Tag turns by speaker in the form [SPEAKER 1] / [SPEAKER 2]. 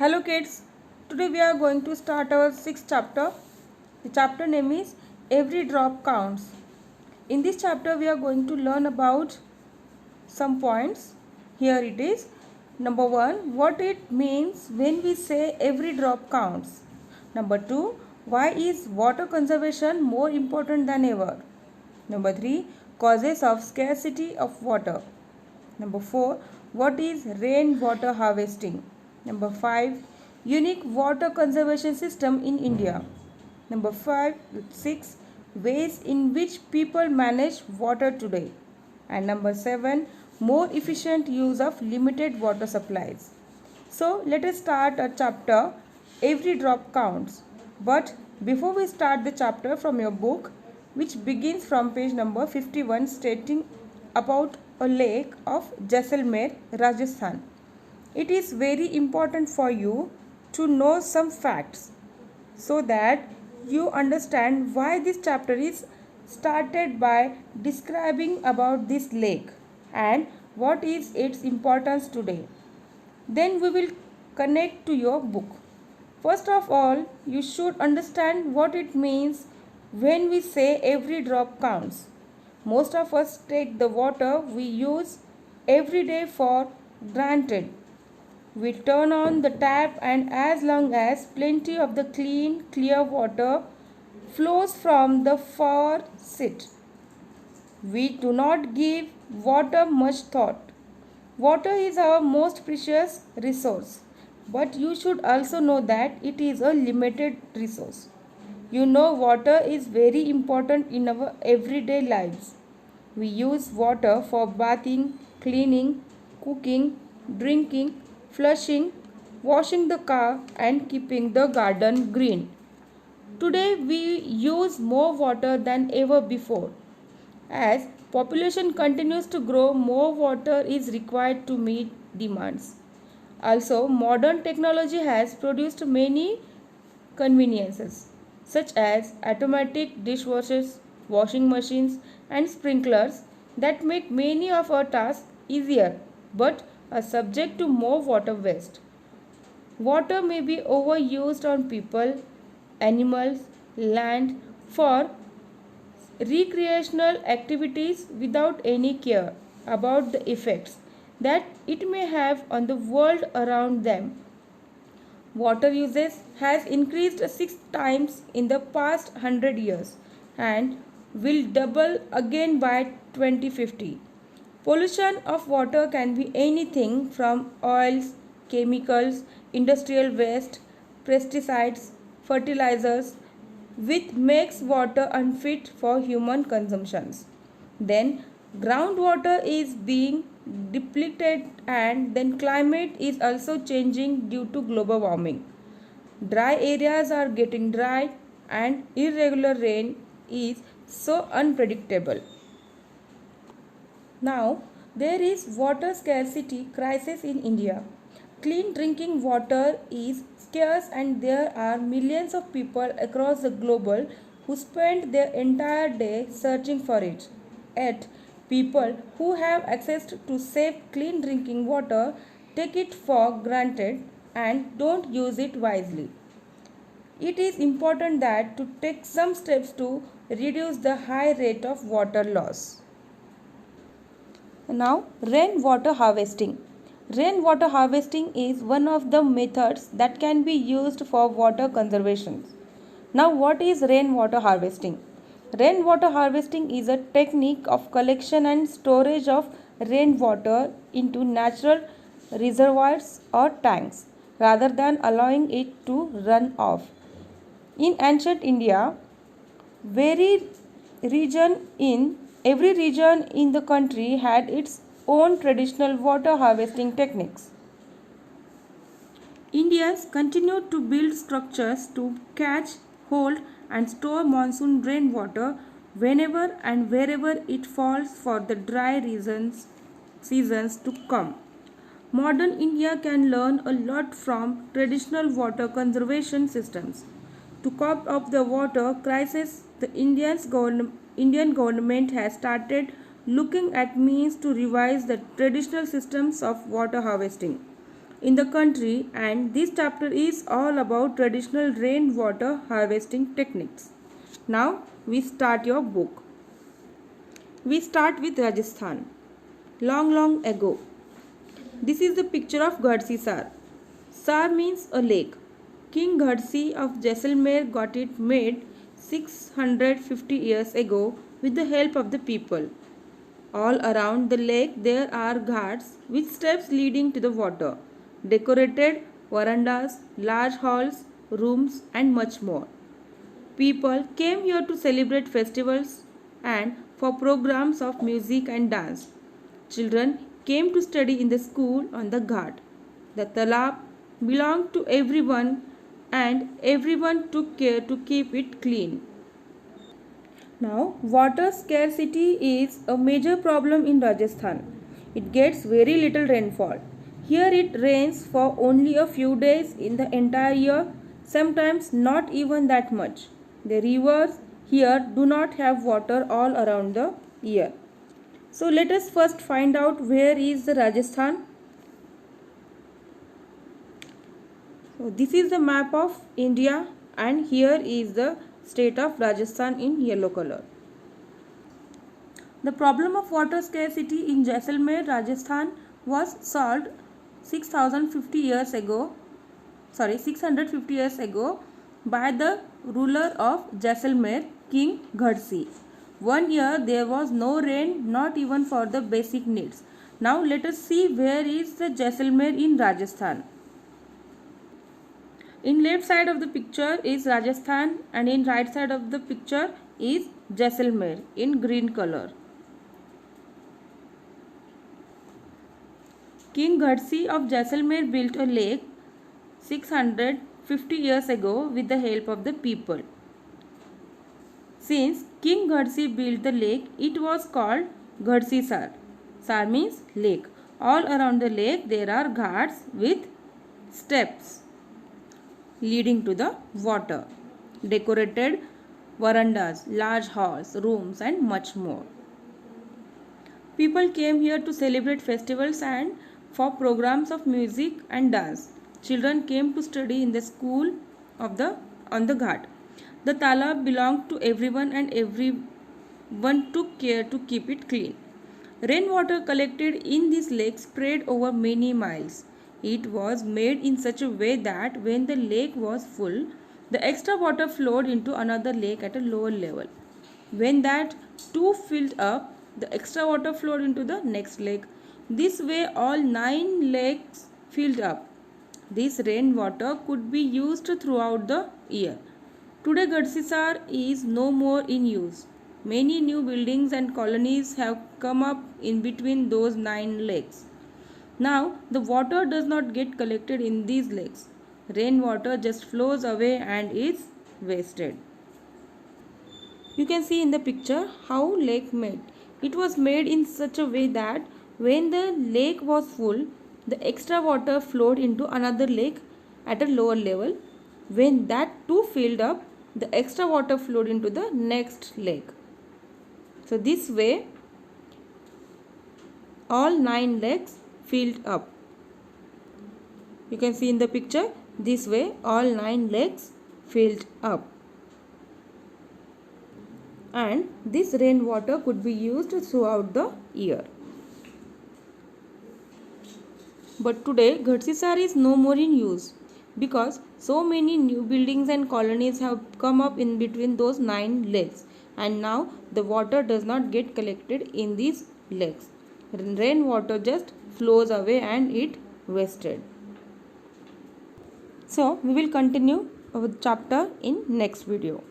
[SPEAKER 1] Hello kids, today we are going to start our sixth chapter. The chapter name is Every Drop Counts. In this chapter we are going to learn about some points. Here it is. Number 1, what it means when we say every drop counts. Number 2, why is water conservation more important than ever? Number 3, causes of scarcity of water. Number 4, what is rainwater harvesting? Number 5, unique water conservation system in India. Number 6, ways in which people manage water today. And number 7, more efficient use of limited water supplies. So let us start a chapter, Every Drop Counts. But before we start the chapter from your book, which begins from page number 51, stating about a lake of Jaisalmer, Rajasthan. It is very important for you to know some facts so that you understand why this chapter is started by describing about this lake and what is its importance today. Then we will connect to your book. First of all, you should understand what it means when we say every drop counts. Most of us take the water we use every day for granted. We turn on the tap, and as long as plenty of the clean, clear water flows from the faucet, we do not give water much thought. Water is our most precious resource, but you should also know that it is a limited resource. You know, water is very important in our everyday lives. We use water for bathing, cleaning, cooking, drinking, flushing, washing the car, and keeping the garden green. Today we use more water than ever before. As population continues to grow, more water is required to meet demands. Also, modern technology has produced many conveniences such as automatic dishwashers, washing machines, and sprinklers that make many of our tasks easier but are subject to more water waste. Water may be overused on people, animals, land for recreational activities without any care about the effects that it may have on the world around them. Water usage has increased 6 times in the past 100 years and will double again by 2050. Pollution of water can be anything from oils, chemicals, industrial waste, pesticides, fertilizers, which makes water unfit for human consumptions. Then groundwater is being depleted, and then climate is also changing due to global warming. Dry areas are getting dry and irregular rain is so unpredictable. Now, there is water scarcity crisis in India. Clean drinking water is scarce, and there are millions of people across the globe who spend their entire day searching for it. Yet, people who have access to safe clean drinking water take it for granted and don't use it wisely. It is important that to take some steps to reduce the high rate of water loss. Now, rainwater harvesting. Rainwater harvesting is one of the methods that can be used for water conservation. Now, what is rainwater harvesting? Rainwater harvesting is a technique of collection and storage of rainwater into natural reservoirs or tanks rather than allowing it to run off. In ancient India, very region in every region in the country had its own traditional water harvesting techniques. Indians continued to build structures to catch, hold, and store monsoon rainwater whenever and wherever it falls for the dry seasons to come. Modern India can learn a lot from traditional water conservation systems. To cope up the water crisis, the Indian government has started looking at means to revise the traditional systems of water harvesting. in the country, and this chapter is all about traditional rainwater harvesting techniques. Now we start your book. We start with Rajasthan. Long, long ago. This is the picture of Ghadsi Sar. Sar means a lake. King Ghadsi of Jaisalmer got it made 650 years ago with the help of the people. All around the lake there are ghats with steps leading to the water, decorated verandas, large halls, rooms and much more. People came here to celebrate festivals and for programs of music and dance. Children came to study in the school on the ghat. The talab belonged to everyone and everyone took care to keep it clean. Now, water scarcity is a major problem in Rajasthan. It gets very little rainfall. Here it rains for only a few days in the entire year, sometimes not even that much. The rivers here do not have water all around the year. So let us first find out where is the Rajasthan. So this is the map of India and here is the state of Rajasthan in yellow color. The problem of water scarcity in Jaisalmer, Rajasthan was solved 650 years ago by the ruler of Jaisalmer, King Ghadsi. One year there was no rain, not even for the basic needs. Now let us see where is the Jaisalmer in Rajasthan. In left side of the picture is Rajasthan and in right side of the picture is Jaisalmer in green color. King Ghadsi of Jaisalmer built a lake 650 years ago with the help of the people. Since King Ghadsi built the lake, it was called Ghadsi Sar. Sar means lake. All around the lake there are ghats with steps leading to the water, decorated verandas, large halls, rooms and much more. People came here to celebrate festivals and for programs of music and dance. Children came to study in the school on the ghat. The talab belonged to everyone and everyone took care to keep it clean. Rainwater collected in this lake spread over many miles. It was made in such a way that when the lake was full, the extra water flowed into another lake at a lower level. When that too filled up, the extra water flowed into the next lake. This way all 9 lakes filled up. This rainwater could be used throughout the year. Today Ghadsi Sar is no more in use. Many new buildings and colonies have come up in between those 9 lakes. Now the water does not get collected in these lakes. Rainwater just flows away and is wasted. You can see in the picture how lake made. It was made in such a way that when the lake was full, the extra water flowed into another lake at a lower level. When that too filled up, the extra water flowed into the next lake. So this way all 9 lakes filled up. You can see in the picture, this way all 9 lakes filled up. And this rainwater could be used throughout the year. But today Ghadsi Sar is no more in use because so many new buildings and colonies have come up in between those 9 lakes, and now the water does not get collected in these lakes. Rainwater just flows away and it wasted. So we will continue our chapter in next video.